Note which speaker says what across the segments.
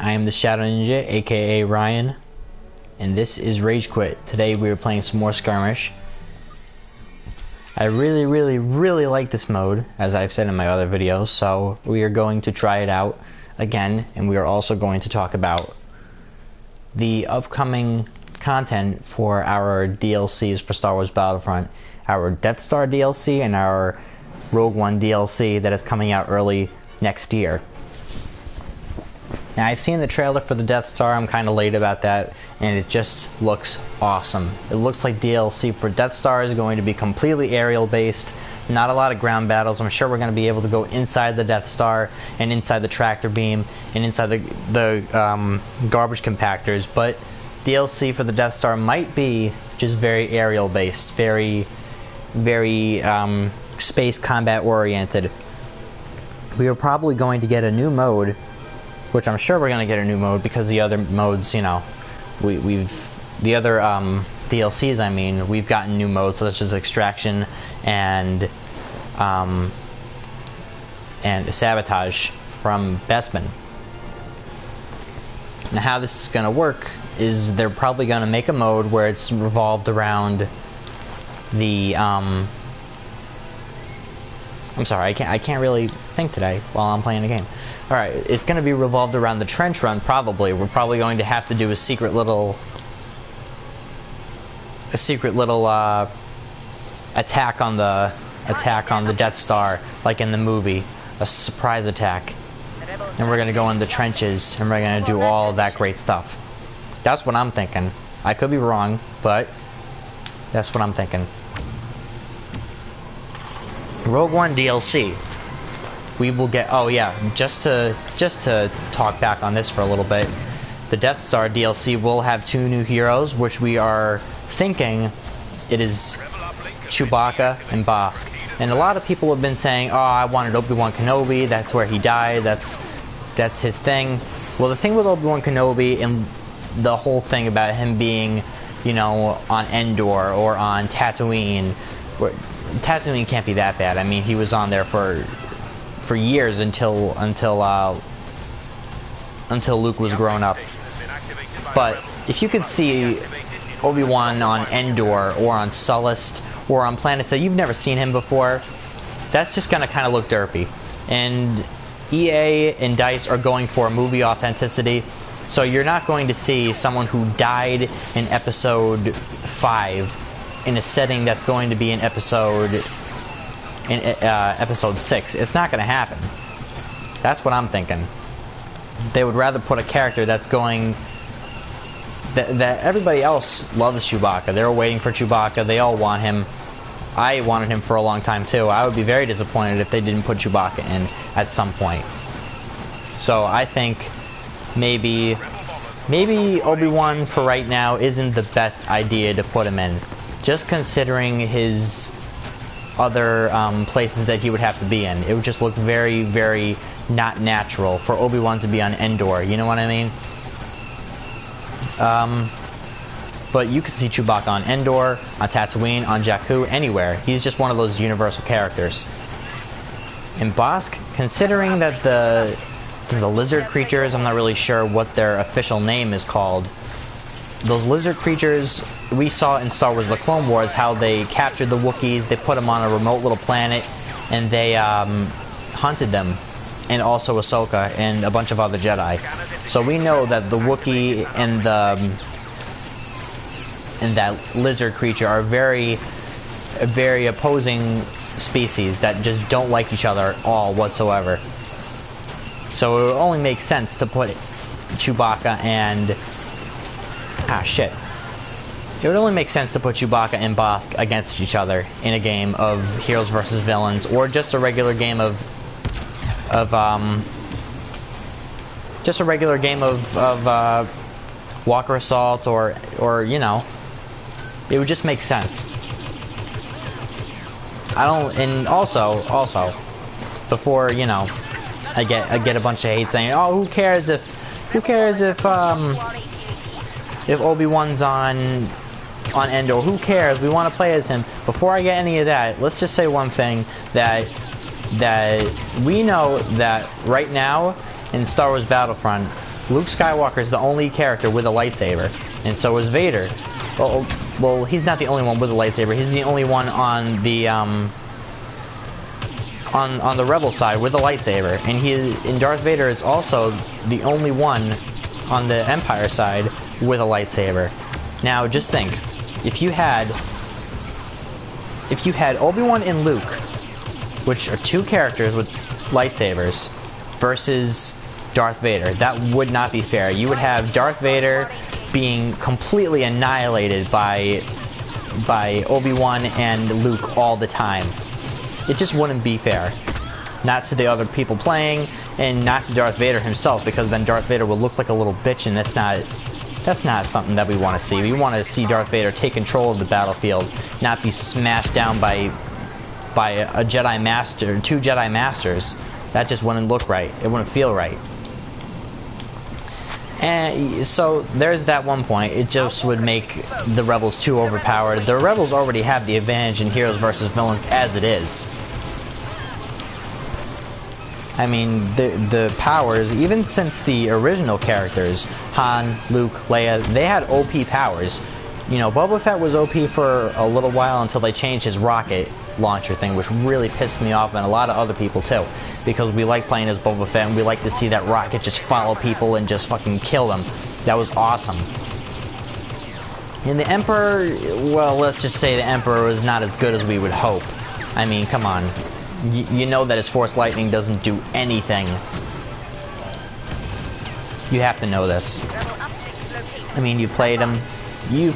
Speaker 1: I am the Shadow Ninja, aka Ryan, and this is Rage Quit. Today we are playing some more Skirmish. I really like this mode, as I've said in my other videos, so we are going to try it out again, and we are also going to talk about the upcoming content for our DLCs for Star Wars Battlefront, our Death Star DLC and our Rogue One DLC that is coming out early next year. Now, I've seen the trailer for the Death Star. I'm kind of late about that, and it just looks awesome. It looks like DLC for Death Star is going to be completely aerial based, not a lot of ground battles. I'm sure we're going to be able to go inside the Death Star and inside the tractor beam and inside the garbage compactors, but DLC for the Death Star might be just very aerial based, very space combat oriented. We are probably going to get a new mode, which I'm sure we're going to get a new mode because the other modes, you know, the other DLCs, I mean, we've gotten new modes such as Extraction and Sabotage from Bespin. Now, how this is going to work is they're probably going to make a mode where it's revolved around the I'm sorry, I can't really think today while I'm playing the game. Alright, it's going to be revolved around the trench run, probably. We're probably going to have to do a secret little attack on the Death Star, like in the movie. A surprise attack. And we're going to go in the trenches, and we're going to do all of that great stuff. That's what I'm thinking. I could be wrong, but that's what I'm thinking. Rogue One DLC. We will get. Oh yeah, just to talk back on this for a little bit. The Death Star DLC will have 2 new heroes, which we are thinking it is Chewbacca and Bossk. And a lot of people have been saying, "Oh, I wanted Obi-Wan Kenobi. That's where he died. That's his thing." Well, the thing with Obi-Wan Kenobi and the whole thing about him being, you know, on Endor or on Tatooine. Tatooine can't be that bad. I mean, he was on there for years until Luke was grown up. But if you could see Obi-Wan on Endor or on Sullust or on planets that you've never seen him before, that's just gonna kind of look derpy. And EA and DICE are going for movie authenticity, so you're not going to see someone who died in Episode 5 in a setting that's going to be in Episode 6. It's not going to happen. That's what I'm thinking. They would rather put a character that's going... That everybody else loves Chewbacca. They're waiting for Chewbacca. They all want him. I wanted him for a long time too. I would be very disappointed if they didn't put Chewbacca in at some point. So I think maybe Obi-Wan for right now isn't the best idea to put him in. Just considering his other places that he would have to be in. It would just look very not natural for Obi-Wan to be on Endor, you know what I mean? But you could see Chewbacca on Endor, on Tatooine, on Jakku, anywhere. He's just one of those universal characters. And Bossk, considering that the lizard creatures, I'm not really sure what their official name is called. Those lizard creatures, we saw in Star Wars The Clone Wars how they captured the Wookiees, they put them on a remote little planet, and they hunted them, and also Ahsoka and a bunch of other Jedi. So we know that the Wookiee and that lizard creature are very opposing species that just don't like each other at all whatsoever. So it would only make sense to put Chewbacca and... It would only make sense to put Chewbacca and Bossk against each other in a game of heroes versus villains, or just a regular game of Walker Assault, or you know, it would just make sense. And also before, you know, I get a bunch of hate saying, "Oh, who cares if Obi-Wan's on Endor, who cares? We want to play as him." Before I get any of that, let's just say one thing, that we know that right now in Star Wars Battlefront, Luke Skywalker is the only character with a lightsaber, and so is Vader. Well, he's not the only one with a lightsaber. He's the only one on the on the Rebel side with a lightsaber, and Darth Vader is also the only one on the Empire side with a lightsaber. Now, just think, if you had Obi-Wan and Luke, which are two characters with lightsabers, versus Darth Vader, that would not be fair. You would have Darth Vader being completely annihilated by Obi-Wan and Luke all the time. It just wouldn't be fair. Not to the other people playing, and not to Darth Vader himself, because then Darth Vader will look like a little bitch, and that's not something that we want to see. We want to see Darth Vader take control of the battlefield, not be smashed down by a Jedi Master, two Jedi Masters. That just wouldn't look right. It wouldn't feel right. And so there's that one point. It just would make the Rebels too overpowered. The Rebels already have the advantage in heroes versus villains as it is. I mean, the powers, even since the original characters, Han, Luke, Leia, they had OP powers. You know, Boba Fett was OP for a little while until they changed his rocket launcher thing, which really pissed me off, and a lot of other people too, because we like playing as Boba Fett and we like to see that rocket just follow people and just fucking kill them. That was awesome. And the Emperor, well, let's just say the Emperor was not as good as we would hope. I mean, come on. You know that his Force Lightning doesn't do anything. You have to know this. I mean, you've played him, you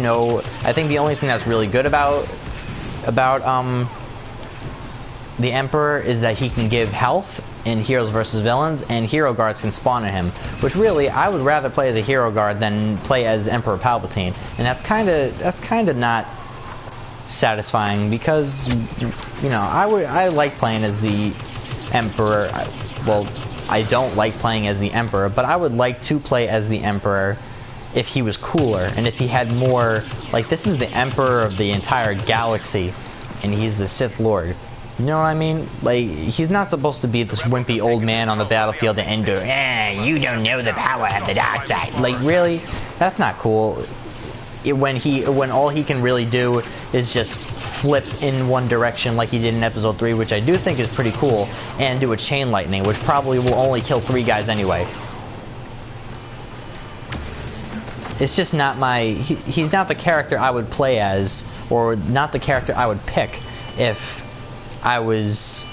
Speaker 1: know. I think the only thing that's really good about the Emperor is that he can give health in heroes versus villains, and hero guards can spawn at him, which really I would rather play as a hero guard than play as Emperor Palpatine, and that's kind of not satisfying, because you know I like playing as the Emperor. Well, I don't like playing as the Emperor, but I would like to play as the Emperor if he was cooler, and if he had more, like, this is the Emperor of the entire galaxy, and he's the Sith Lord. You know what I mean? Like, he's not supposed to be this wimpy old man on the battlefield to endure, you don't know the power of the dark side. Like, really? That's not cool. When all he can really do is just flip in one direction like he did in Episode 3, which I do think is pretty cool, and do a chain lightning, which probably will only kill 3 guys anyway. It's just not he's not the character I would play as, or not the character I would pick if I was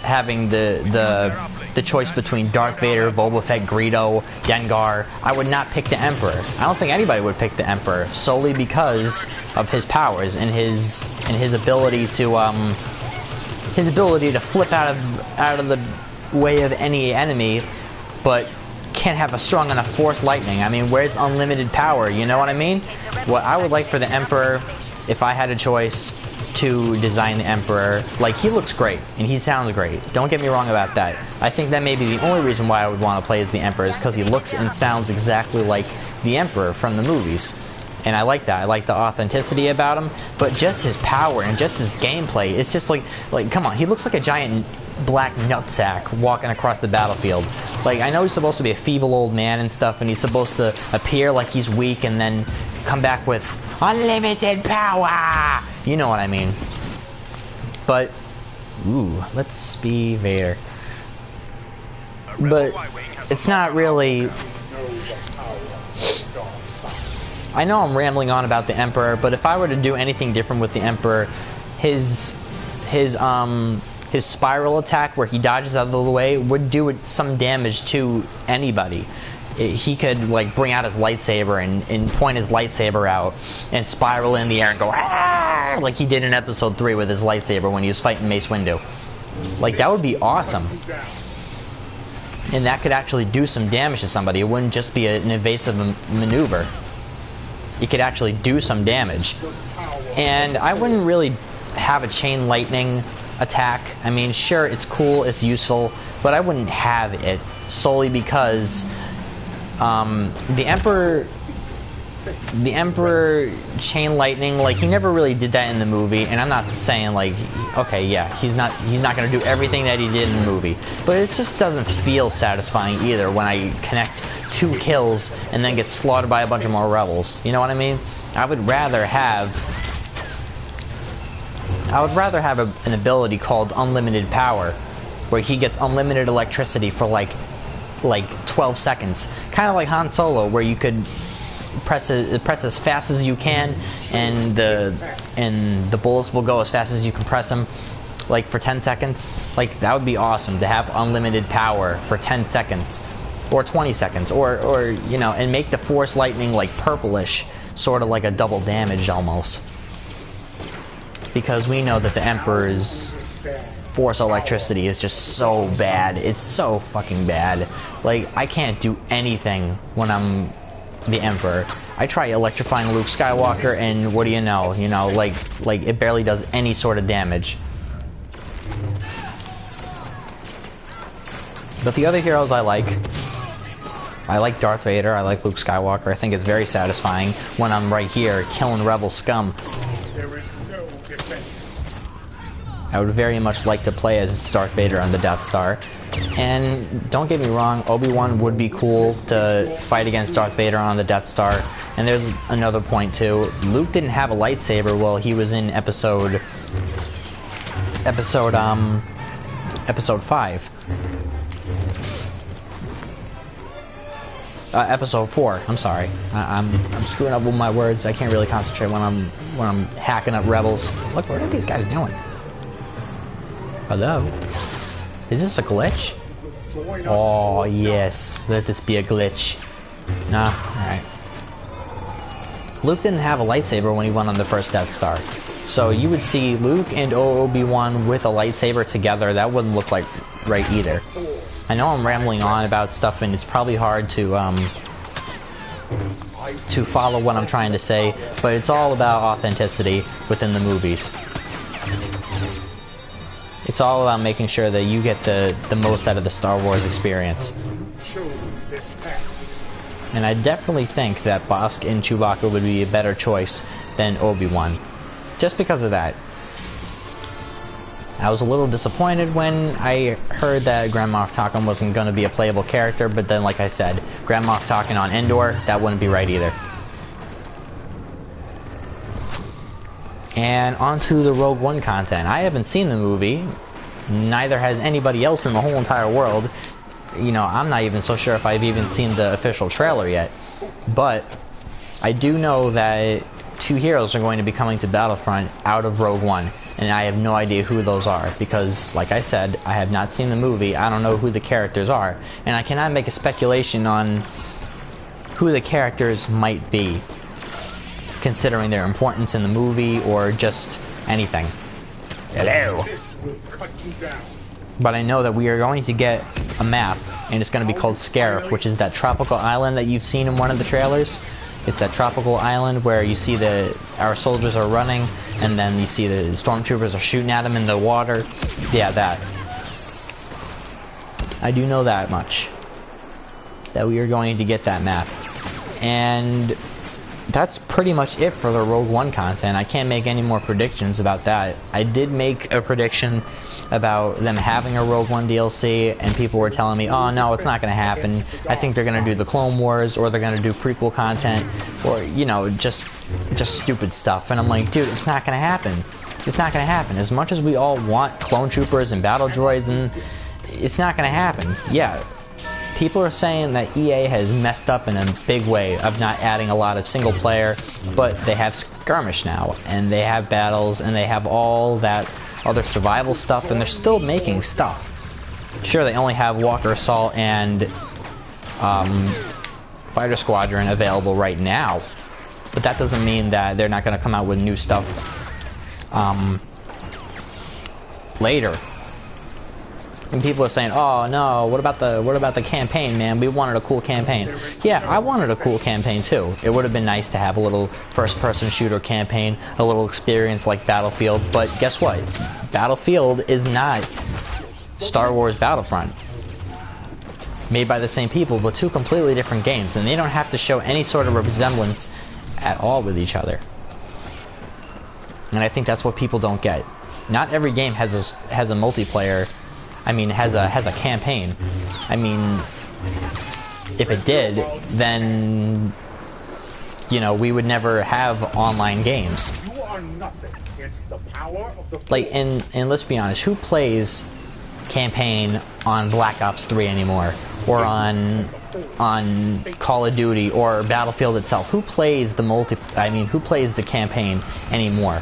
Speaker 1: having the choice between Darth Vader, Boba Fett, Greedo, Dengar. I would not pick the Emperor. I don't think anybody would pick the Emperor, solely because of his powers and his ability to flip out of the way of any enemy, but can't have a strong enough Force Lightning. I mean, where's unlimited power? You know what I mean? What I would like for the Emperor, if I had a choice to design the Emperor, like, he looks great and he sounds great. Don't get me wrong about that. I think that may be the only reason why I would want to play as the Emperor, is because he looks and sounds exactly like the Emperor from the movies. And I like that. I like the authenticity about him, but just his power and just his gameplay, it's just like come on, he looks like a giant black nutsack walking across the battlefield. Like, I know he's supposed to be a feeble old man and stuff, and he's supposed to appear like he's weak and then come back with unlimited power. You know what I mean? But, ooh, let's be Vader. But it's not really. I know I'm rambling on about the Emperor, but if I were to do anything different with the Emperor, his spiral attack where he dodges out of the way would do some damage to anybody. He could, like, bring out his lightsaber and point his lightsaber out and spiral in the air and go, ah, like he did in Episode 3 with his lightsaber when he was fighting Mace Windu. Like, that would be awesome. And that could actually do some damage to somebody. It wouldn't just be an evasive maneuver. It could actually do some damage. And I wouldn't really have a chain lightning attack. I mean, sure, it's cool, it's useful, but I wouldn't have it solely because the Emperor the Emperor chain lightning, like, he never really did that in the movie, and I'm not saying, like, okay, yeah, he's not gonna do everything that he did in the movie, but it just doesn't feel satisfying either when I connect 2 kills and then get slaughtered by a bunch of more rebels. You know what I mean? I would rather have an ability called Unlimited Power, where he gets unlimited electricity for like 12 seconds. Kind of like Han Solo, where you could press as fast as you can, and the bullets will go as fast as you can press them, like for 10 seconds. Like, that would be awesome to have unlimited power for 10 seconds, or 20 seconds, or you know, and make the Force lightning like purplish, sort of like a double damage almost. Because we know that the Emperor's Force electricity is just so bad. It's so fucking bad. Like, I can't do anything when I'm the Emperor. I try electrifying Luke Skywalker, and what do you know? You know, like it barely does any sort of damage. But the other heroes I like Darth Vader, I like Luke Skywalker. I think it's very satisfying when I'm right here killing rebel scum. I would very much like to play as Darth Vader on the Death Star. And don't get me wrong, Obi-Wan would be cool to fight against Darth Vader on the Death Star. And there's another point too. Luke didn't have a lightsaber while he was in episode 5. Episode 4. I'm sorry. I'm screwing up with my words. I can't really concentrate when I'm hacking up rebels. Look, what are these guys doing? Hello? Is this a glitch? Oh yes, let this be a glitch. Nah, alright. Luke didn't have a lightsaber when he went on the first Death Star. So you would see Luke and Obi-Wan with a lightsaber together. That wouldn't look like right either. I know I'm rambling on about stuff, and it's probably hard to follow what I'm trying to say, but it's all about authenticity within the movies. It's all about making sure that you get the most out of the Star Wars experience. And I definitely think that Bossk and Chewbacca would be a better choice than Obi-Wan. Just because of that. I was a little disappointed when I heard that Grand Moff Tarkin wasn't going to be a playable character, but then, like I said, Grand Moff Tarkin on Endor, that wouldn't be right either. And onto the Rogue One content. I haven't seen the movie, neither has anybody else in the whole entire world. You know, I'm not even so sure if I've even seen the official trailer yet. But I do know that 2 heroes are going to be coming to Battlefront out of Rogue One. And I have no idea who those are, because, like I said, I have not seen the movie. I don't know who the characters are. And I cannot make a speculation on who the characters might be, considering their importance in the movie or just anything. Hello. But I know that we are going to get a map, and it's going to be called Scarif, which is that tropical island that you've seen in one of the trailers. It's that tropical island where you see our soldiers are running, and then you see the stormtroopers are shooting at them in the water. Yeah, that. I do know that much. That we are going to get that map. And that's pretty much it for the Rogue One content. I can't make any more predictions about that. I did make a prediction about them having a Rogue One DLC, and people were telling me, oh no, it's not going to happen. I think they're going to do the Clone Wars, or they're going to do prequel content, or, you know, just stupid stuff. And I'm like, dude, it's not going to happen. It's not going to happen. As much as we all want clone troopers and battle droids, and it's not going to happen. Yeah. People are saying that EA has messed up in a big way of not adding a lot of single player, but they have skirmish now, and they have battles, and they have all that other survival stuff, and they're still making stuff. Sure, they only have Walker Assault and Fighter Squadron available right now, but that doesn't mean that they're not going to come out with new stuff later. And people are saying, "Oh no, what about the campaign, man? We wanted a cool campaign." Yeah, I wanted a cool campaign too. It would have been nice to have a little first-person shooter campaign, a little experience like Battlefield. But guess what? Battlefield is not Star Wars Battlefront. Made by the same people, but 2 completely different games, and they don't have to show any sort of resemblance at all with each other. And I think that's what people don't get. Not every game has a multiplayer. I mean, has a campaign. I mean, if it did, then you know, we would never have online games.
Speaker 2: You are nothing. It's the power of the
Speaker 1: like, and let's be honest, who plays campaign on Black Ops 3 anymore, or on Call of Duty or Battlefield itself? Who plays the who plays the campaign anymore?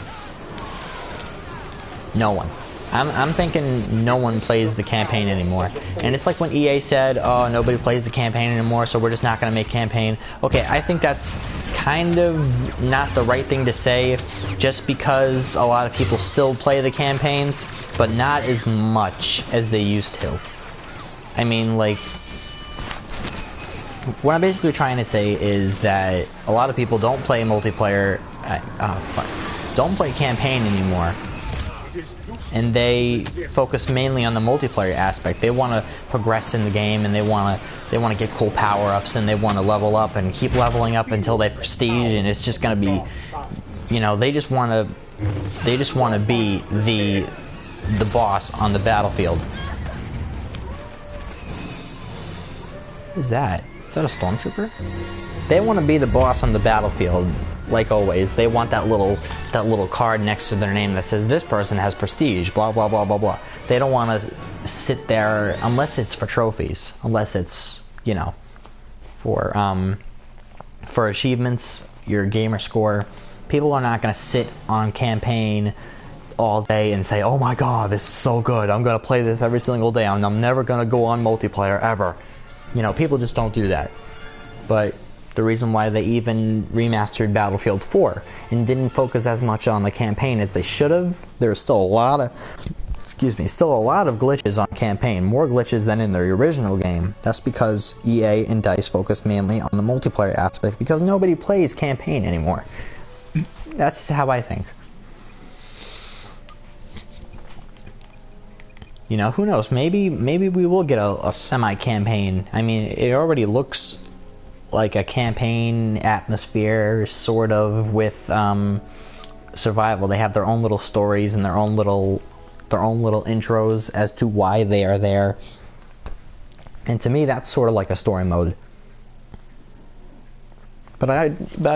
Speaker 1: No one. I'm thinking no one plays the campaign anymore. And it's like when EA said, oh, nobody plays the campaign anymore, so we're just not going to make campaign. Okay, I think that's kind of not the right thing to say, just because a lot of people still play the campaigns, but not as much as they used to. I mean, like, what I'm basically trying to say is that a lot of people don't play multiplayer, don't play campaign anymore. And they focus mainly on the multiplayer aspect. They want to progress in the game, and they want to get cool power-ups, and they want to level up and keep leveling up until they prestige. And it's just going to be, you know, they just want to be the boss on the battlefield. What is that? Is that a stormtrooper? They want to be the boss on the battlefield, like always. They want that little card next to their name that says this person has prestige, blah blah blah blah blah. They don't want to sit there unless it's for trophies, unless it's, you know, for achievements, your gamer score. People are not going to sit on campaign all day and say, oh my god, this is so good, I'm going to play this every single day, and I'm never going to go on multiplayer ever. You know, people just don't do that. But the reason why they even remastered Battlefield 4 and didn't focus as much on the campaign as they should have, there's still a lot of glitches on campaign, more glitches than in the original game. That's because EA and DICE focused mainly on the multiplayer aspect, because nobody plays campaign anymore. That's just how I think. You know, who knows? Maybe we will get a semi-campaign. I mean, it already looks like a campaign atmosphere, sort of, with survival. They have their own little stories and their own little intros as to why they are there. And to me, that's sort of like a story mode. But I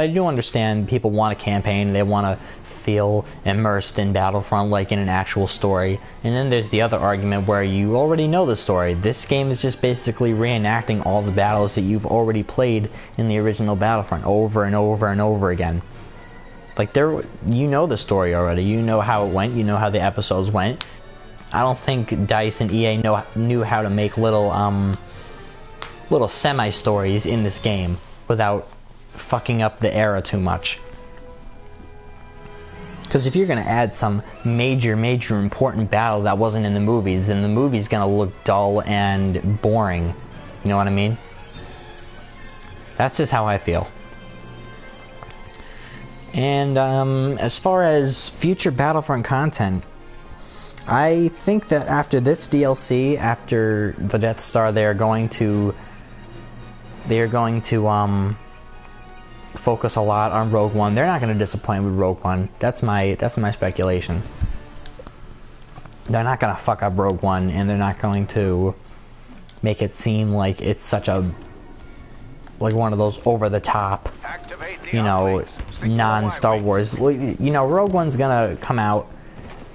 Speaker 1: do understand people want a campaign. They want to feel immersed in Battlefront like in an actual story. And then there's the other argument where you already know the story. This game is just basically reenacting all the battles that you've already played in the original Battlefront over and over and over again. Like, you know the story already. You know how it went. You know how the episodes went. I don't think DICE and EA knew how to make little semi-stories in this game without fucking up the era too much. Because if you're going to add some major important battle that wasn't in the movies, then the movie's going to look dull and boring. You know what I mean? That's just how I feel. And as far as future Battlefront content, I think that after this DLC, after the Death Star, they're going to focus a lot on Rogue One. They're not going to disappoint with Rogue One. That's my speculation. They're not going to fuck up Rogue One, and they're not going to make it seem like it's such a, like, one of those over the top, you know, non-Star Wars. You know, Rogue One's going to come out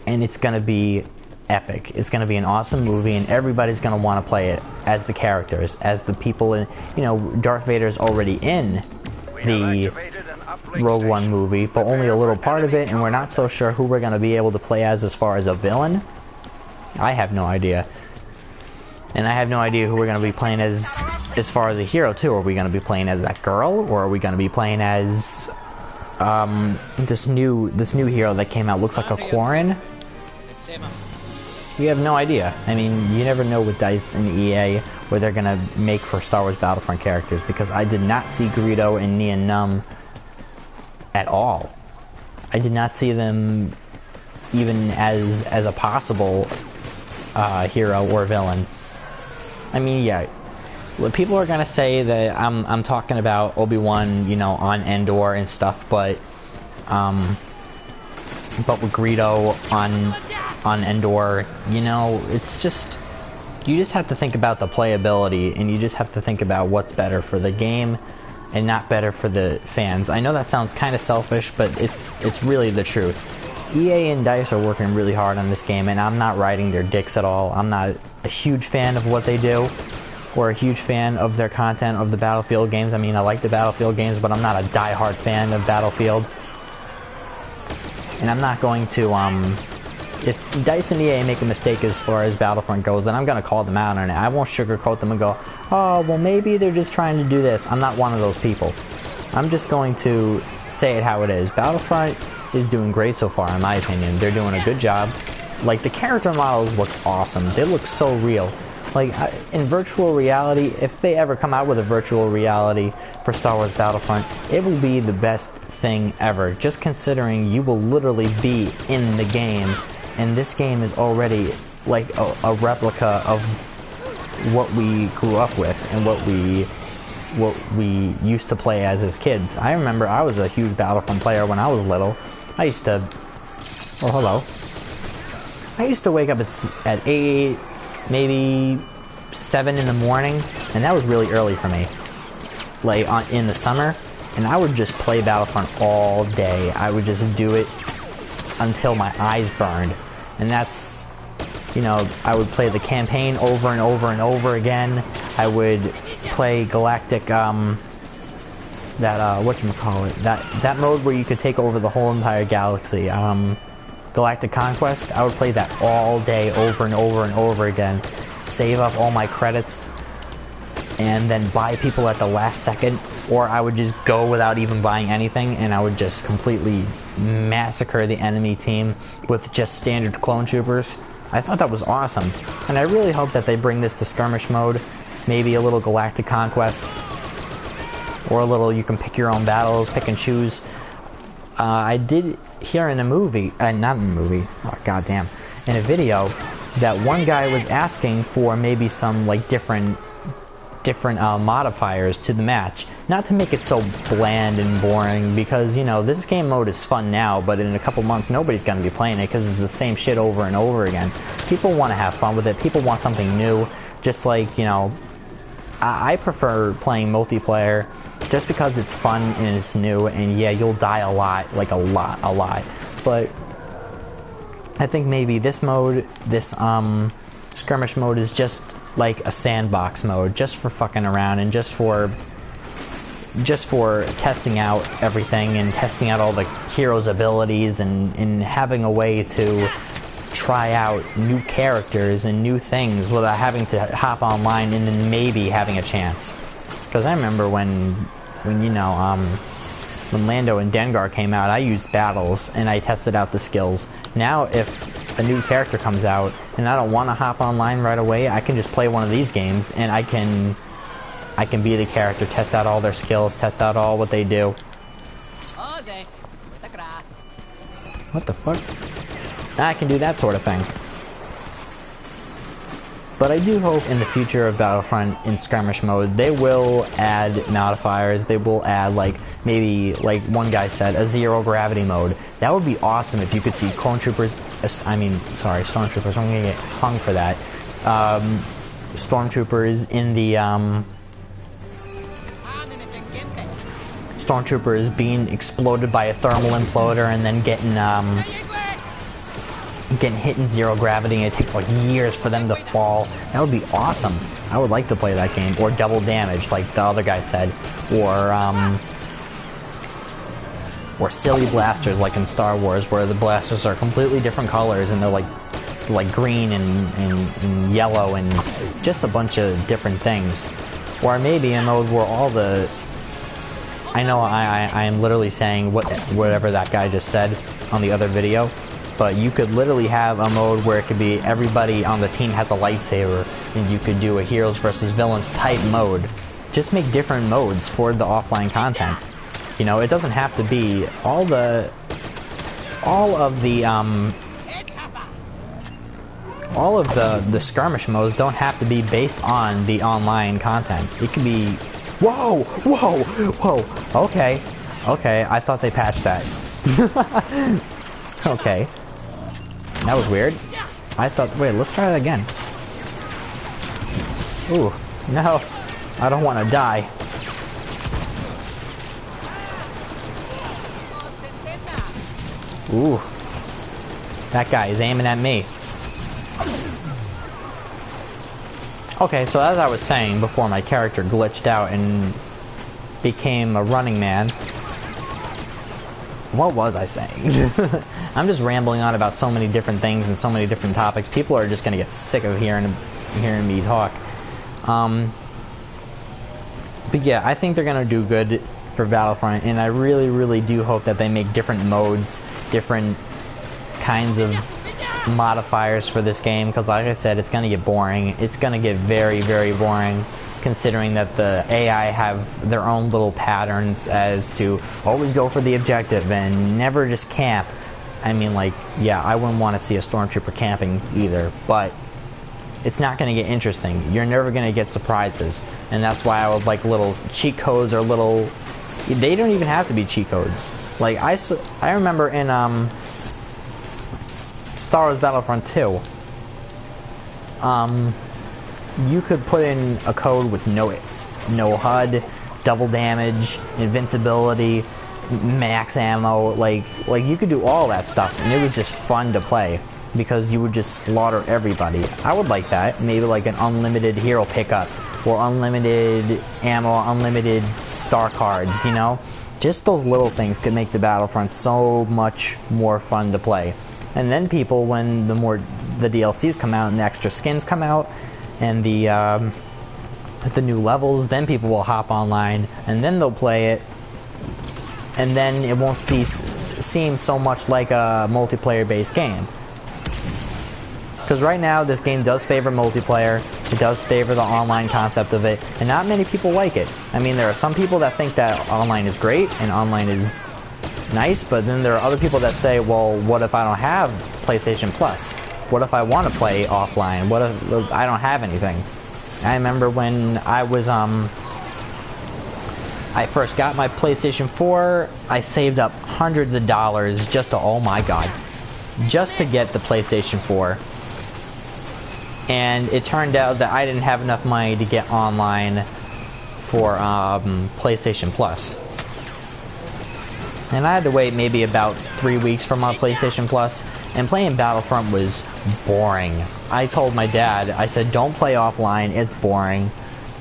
Speaker 1: and it's going to be epic. It's going to be an awesome movie, and everybody's going to want to play it as the characters, as the people in, you know, Darth Vader's already in the Rogue One movie, but only a little part of it, and we're not so sure who we're going to be able to play as far as a villain. I have no idea. And I have no idea who we're going to be playing as far as a hero, too. Are we going to be playing as that girl, or are we going to be playing as this new hero that came out? Looks like a Quarren. We have no idea. I mean, you never know with DICE and EA where they're gonna make for Star Wars Battlefront characters, because I did not see Greedo and Nien Nunb at all. I did not see them even as a possible hero or villain. I mean, yeah, people are gonna say that I'm talking about Obi-Wan, you know, on Endor and stuff, but with Greedo on Endor, you know, it's just, you just have to think about the playability, and you just have to think about what's better for the game and not better for the fans. I know that sounds kind of selfish, but it's really the truth. EA and DICE are working really hard on this game, and I'm not riding their dicks at all. I'm not a huge fan of what they do, or a huge fan of their content of the Battlefield games. I mean, I like the Battlefield games, but I'm not a die-hard fan of Battlefield. And I'm not going to, if DICE and EA make a mistake as far as Battlefront goes, then I'm going to call them out on it. I won't sugarcoat them and go, oh, well, maybe they're just trying to do this. I'm not one of those people. I'm just going to say it how it is. Battlefront is doing great so far, in my opinion. They're doing a good job. Like, the character models look awesome. They look so real. Like, in virtual reality, if they ever come out with a virtual reality for Star Wars Battlefront, it will be the best thing ever. Just considering you will literally be in the game, and this game is already like a replica of what we grew up with and what we used to play as kids. I remember I was a huge Battlefront player when I was little. I used to, oh hello. I used to wake up at 8, maybe 7 in the morning, and that was really early for me. Like in the summer, and I would just play Battlefront all day. I would just do it until my eyes burned. And that's, you know, I would play the campaign over and over and over again. I would play Galactic, whatchamacallit, that mode where you could take over the whole entire galaxy, Galactic Conquest. I would play that all day over and over and over again, save up all my credits, and then buy people at the last second, or I would just go without even buying anything, and I would just completely massacre the enemy team with just standard clone troopers. I thought that was awesome, and I really hope that they bring this to skirmish mode, maybe a little Galactic Conquest, or a little you can pick your own battles, pick and choose. I did hear in a movie, not in a movie, oh goddamn, in a video, that one guy was asking for maybe some like different modifiers to the match, not to make it so bland and boring, because, you know, this game mode is fun now, but in a couple months nobody's going to be playing it because it's the same shit over and over again. People want to have fun with it. People want something new. Just like, you know, I prefer playing multiplayer just because it's fun and it's new, and yeah, you'll die a lot, like a lot, but I think maybe this mode, this skirmish mode, is just like a sandbox mode, just for fucking around and just for testing out everything and testing out all the heroes' abilities and having a way to try out new characters and new things without having to hop online and then maybe having a chance. Because I remember when you know, when Lando and Dengar came out, I used battles and I tested out the skills. Now if a new character comes out and I don't want to hop online right away, I can just play one of these games and I can be the character, test out all their skills, test out all what they do. What the fuck? I can do that sort of thing. But I do hope in the future of Battlefront in skirmish mode, they will add modifiers. They will add, like, maybe, like one guy said, a zero gravity mode. That would be awesome if you could see clone troopers, stormtroopers, I'm gonna get hung for that. Stormtroopers in the, stormtroopers being exploded by a thermal imploder and then getting hit in zero gravity, and it takes like years for them to fall. That would be awesome. I would like to play that game. Or double damage, like the other guy said. Or silly blasters, like in Star Wars, where the blasters are completely different colors and they're like green and yellow and just a bunch of different things. Or maybe a mode where all the... I know I am literally saying whatever that guy just said on the other video, but you could literally have a mode where it could be everybody on the team has a lightsaber, and you could do a heroes versus villains type mode. Just make different modes for the offline content. You know, it doesn't have to be all all of the skirmish modes don't have to be based on the online content. It could be... Whoa! Whoa! Whoa! Okay. Okay, I thought they patched that. Okay. That was weird. I thought... Wait, let's try that again. Ooh. No. I don't want to die. Ooh. That guy is aiming at me. Okay, so as I was saying before my character glitched out and became a running man. What was I saying? I'm just rambling on about so many different things and so many different topics. People are just going to get sick of hearing me talk. But yeah, I think they're going to do good for Battlefront, and I really, really do hope that they make different modes, different kinds of modifiers for this game, because like I said, it's going to get boring. It's going to get very, very boring, considering that the AI have their own little patterns as to always go for the objective and never just camp. I mean, like, yeah, I wouldn't want to see a stormtrooper camping either, but it's not going to get interesting. You're never going to get surprises, and that's why I would like little cheat codes or little... They don't even have to be cheat codes. Like, I remember in Star Wars Battlefront 2, you could put in a code with no HUD, double damage, invincibility, max ammo, like you could do all that stuff, and it was just fun to play because you would just slaughter everybody. I would like that. Maybe like an unlimited hero pickup or unlimited ammo, unlimited star cards, you know? Just those little things could make the Battlefront so much more fun to play. And then people, when the DLCs come out and the extra skins come out and the new levels, then people will hop online and then they'll play it, and then it won't seem so much like a multiplayer-based game. Because right now, this game does favor multiplayer, it does favor the online concept of it, and not many people like it. I mean, there are some people that think that online is great and online is nice, but then there are other people that say, well, what if I don't have PlayStation Plus? What if I want to play offline? What if I don't have anything? I remember when I was, I first got my PlayStation 4, I saved up hundreds of dollars just to, oh my god, just to get the PlayStation 4. And it turned out that I didn't have enough money to get online for PlayStation Plus. And I had to wait maybe about 3 weeks for my PlayStation Plus, and playing Battlefront was boring. I told my dad, I said, don't play offline, it's boring.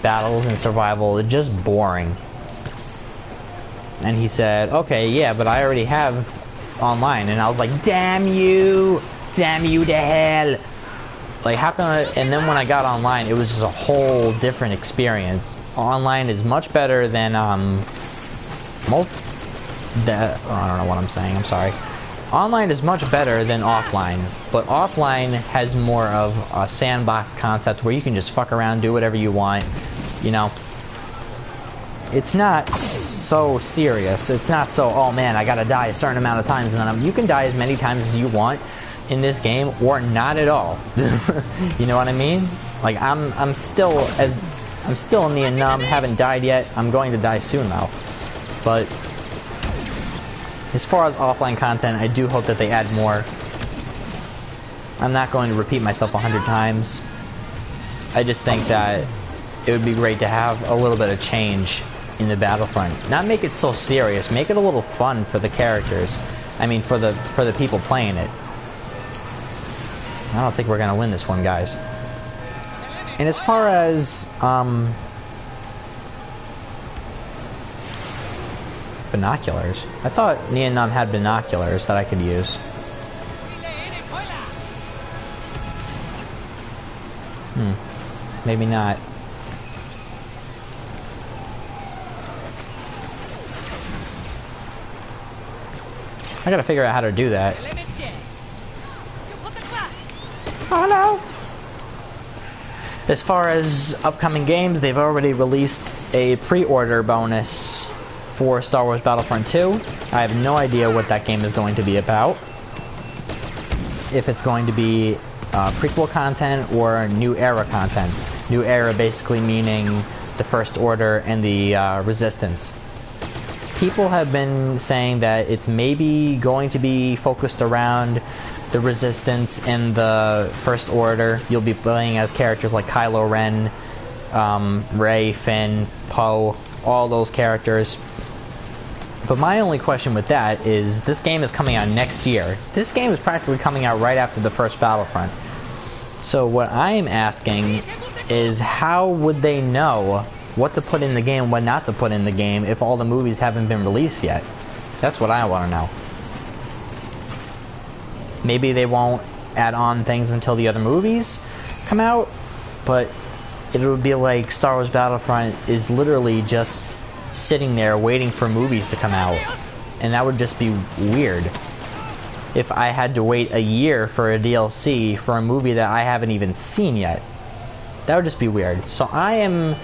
Speaker 1: Battles and survival, it's just boring. And he said, okay, yeah, but I already have online. And I was like, damn you to hell. Like, how can I... And then when I got online, it was just a whole different experience. Online is much better than, I don't know what I'm saying, I'm sorry. Online is much better than offline, but offline has more of a sandbox concept where you can just fuck around, do whatever you want, you know. It's not so serious. It's not so, oh man, I gotta die a certain amount of times, and then you can die as many times as you want in this game, or not at all. You know what I mean? Like, I'm still in the numb, haven't died yet. I'm going to die soon though. But as far as offline content, I do hope that they add more. I'm not going to repeat myself 100 times. I just think that it would be great to have a little bit of change in the Battlefront. Not make it so serious, make it a little fun for the characters. I mean, for the people playing it. I don't think we're gonna win this one, guys. And as far as binoculars, I thought Neonum had binoculars that I could use. Maybe not. I gotta figure out how to do that. Oh no! As far as upcoming games, they've already released a pre-order bonus for Star Wars Battlefront 2. I have no idea what that game is going to be about. If it's going to be prequel content or new era content. New era basically meaning the First Order and the Resistance. People have been saying that it's maybe going to be focused around the Resistance and the First Order. You'll be playing as characters like Kylo Ren, Rey, Finn, Poe, all those characters. But my only question with that is, this game is coming out next year. This game is practically coming out right after the first Battlefront. So what I am asking is, how would they know what to put in the game, what not to put in the game, if all the movies haven't been released yet? That's what I want to know. Maybe they won't add on things until the other movies come out, but it would be like Star Wars Battlefront is literally just sitting there waiting for movies to come out, and that would just be weird if I had to wait a year for a DLC for a movie that I haven't even seen yet. That would just be weird. So I am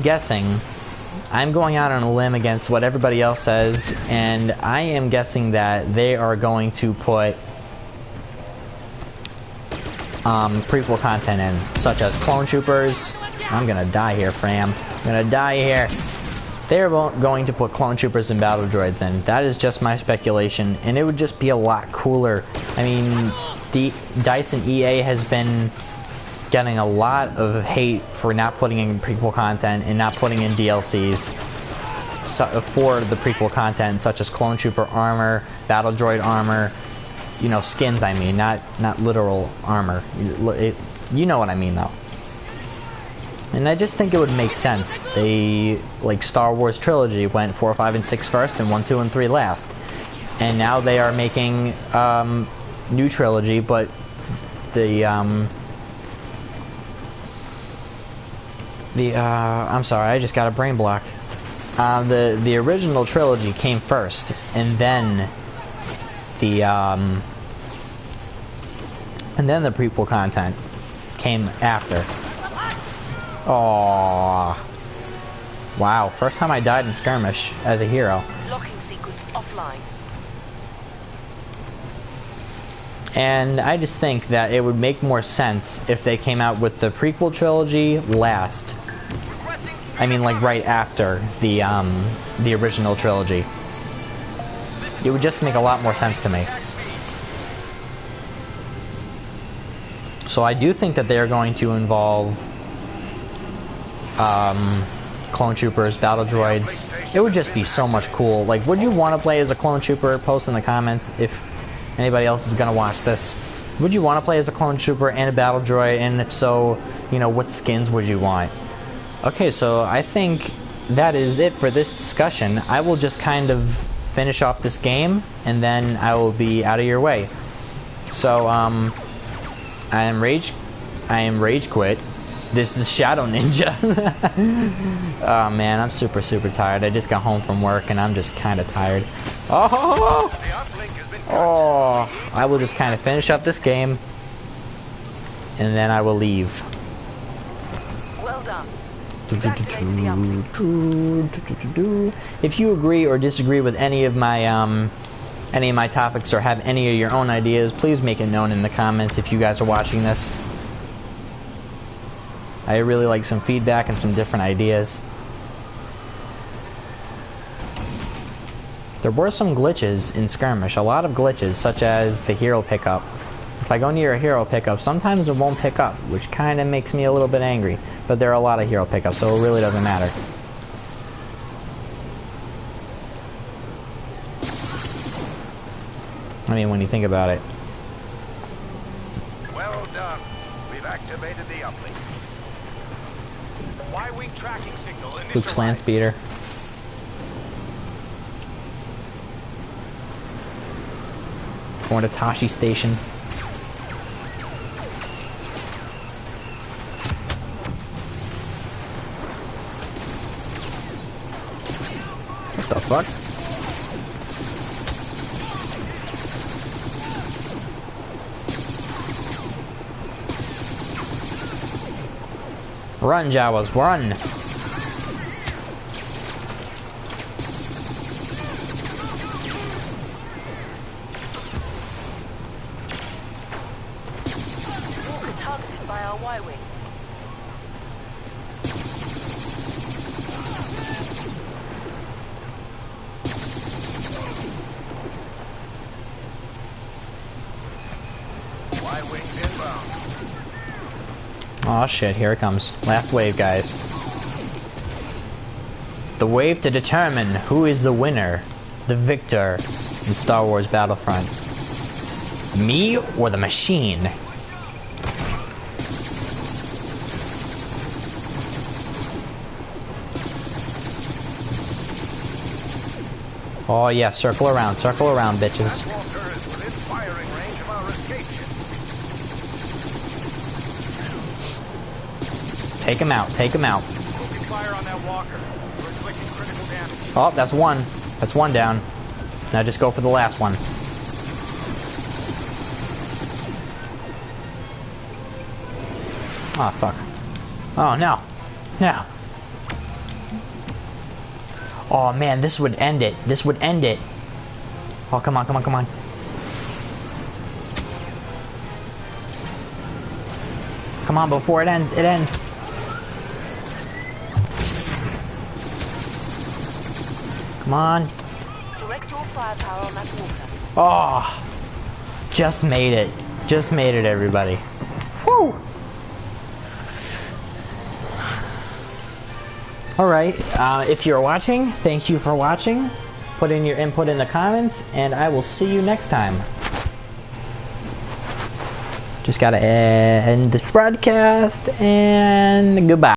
Speaker 1: guessing, I'm going out on a limb against what everybody else says, and I am guessing that they are going to put prequel content in, such as Clone Troopers. I'm gonna die here, fam. I'm gonna die here. They're going to put Clone Troopers and Battle Droids in. That is just my speculation, and it would just be a lot cooler. I mean, DICE and EA has been getting a lot of hate for not putting in prequel content and not putting in DLCs for the prequel content, such as Clone Trooper armor, Battle Droid armor, you know, skins, I mean, not literal armor. You know what I mean, though. And I just think it would make sense. They, like Star Wars trilogy, went 4, 5, and 6 first, and 1, 2, and 3 last. And now they are making new trilogy, but the I'm sorry, I just got a brain block. The original trilogy came first, and then the prequel content came after. Aww. Wow, first time I died in Skirmish as a hero.
Speaker 3: Locking sequence offline.
Speaker 1: And I just think that it would make more sense if they came out with the prequel trilogy last. I mean, like right after the original trilogy. It would just make a lot more sense to me. So I do think that they are going to involve Clone Troopers, Battle Droids. It would just be so much cool. Like, would you want to play as a Clone Trooper? Post in the comments if anybody else is going to watch this. Would you want to play as a Clone Trooper and a Battle Droid? And if so, you know, what skins would you want? Okay, so I think that is it for this discussion. I will just kind of finish off this game, and then I will be out of your way. So, I am Rage Quit. This is Shadow Ninja. Oh man, I'm super tired. I just got home from work and I'm just kind of tired. Oh! I will just kind of finish up this game and then I will leave.
Speaker 3: Well done.
Speaker 1: If you agree or disagree with any of my topics or have any of your own ideas, please make it known in the comments if you guys are watching this. I really like some feedback and some different ideas. There were some glitches in Skirmish, a lot of glitches, such as the hero pickup. If I go near a hero pickup, sometimes it won't pick up, which kind of makes me a little bit angry. But there are a lot of hero pickups, so it really doesn't matter. I mean, when you think about it.
Speaker 4: Well done. We've activated the uplink. Y-wing tracking signal initialized.
Speaker 1: Luke's land speeder. Going to Tashi Station. What the fuck? Run, Jawas, run! Oh shit, here it comes. Last wave, guys. The wave to determine who is the winner, the victor in Star Wars Battlefront. Me or the machine? Oh yeah, circle around, bitches.
Speaker 4: Walker is within firing range of our escape ship.
Speaker 1: Take him out, take him out.
Speaker 4: Open fire on that walker. We're inflicting critical damage.
Speaker 1: Oh, that's one. That's one down. Now just go for the last one. Oh, fuck. Oh, no. No. Oh, man, this would end it. This would end it. Oh, come on, come on, come on. Come on, before it ends. It ends. Come on.
Speaker 3: Direct your firepower on that walker.
Speaker 1: Oh, just made it. Just made it, everybody. Whew. Alright, if you're watching, thank you for watching. Put in your input in the comments, and I will see you next time. Just gotta end this broadcast, and goodbye.